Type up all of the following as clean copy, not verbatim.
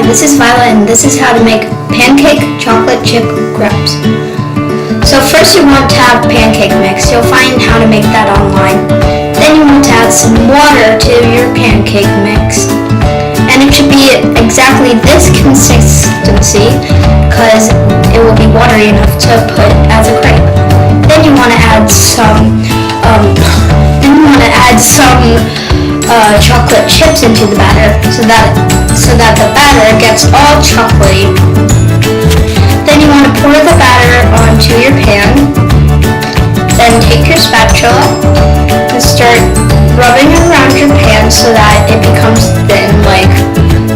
Hi, this is Violet and this is how to make pancake chocolate chip crepes. So first you want to have pancake mix. You'll find how to make that online. Then you want to add some water to your pancake mix. And it should be exactly this consistency because it will be watery enough to put as a crepe. Then you want to add some chocolate chips into the batter so that the batter gets all chocolatey. Then you want to pour the batter onto your pan. Then take your spatula and start rubbing around your pan so that it becomes thin like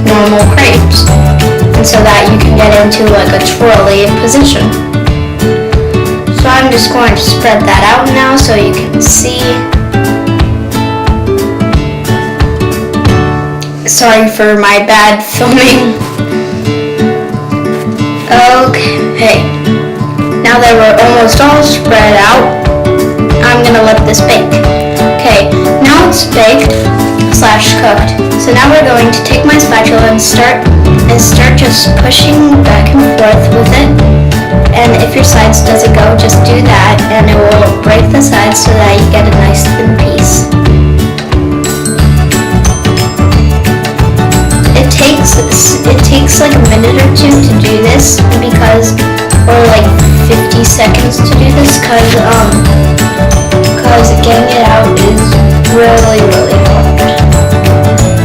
normal crepes, and so that you can get into like a twirly position. So I'm just going to spread that out now so you can see. Sorry for my bad filming. Okay, now that we're almost all spread out, I'm gonna let this bake. Okay, now it's baked / cooked. So now we're going to take my spatula and start just pushing back and forth with it. And if your sides doesn't go, just do that and it will break the sides so that you get a nice thin piece. It takes like a minute or two to do this or like 50 seconds to do this because getting it out is really hard.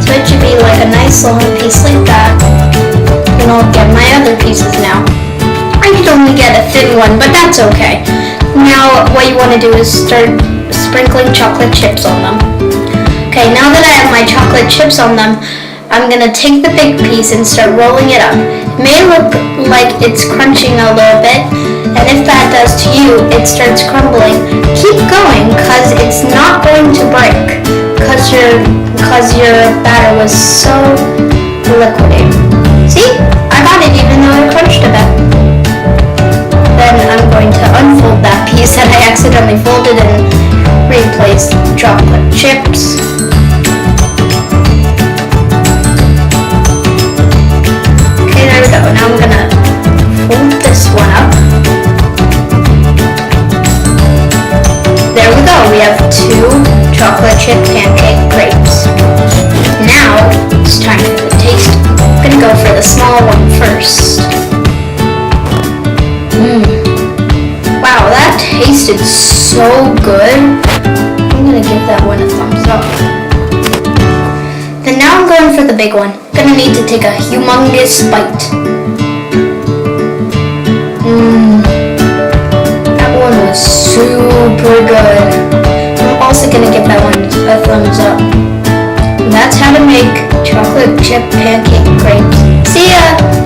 So it should be like a nice long piece like that. And I'll get my other pieces now. I could only get a thin one, but that's okay. Now what you want to do is start sprinkling chocolate chips on them. Okay, now that I have my chocolate chips on them, I'm going to take the big piece and start rolling it up. It may look like it's crunching a little bit, and if that does to you, it starts crumbling. Keep going, because it's not going to break, because your batter was so liquidy. See? I got it even though it crunched a bit. Then I'm going to unfold that piece that I accidentally folded and replace the chocolate chips. Now I'm gonna fold this one up. There we go. We have 2 chocolate chip pancake crepes. Now it's time for the taste. I'm gonna go for the small one first. Wow, that tasted so good. I'm gonna give that one a thumbs up. Then now I'm going for the big one. I'm gonna need to take a humongous bite. That one was super good. I'm also gonna give that one a thumbs up. And that's how to make chocolate chip pancake crepes. See ya!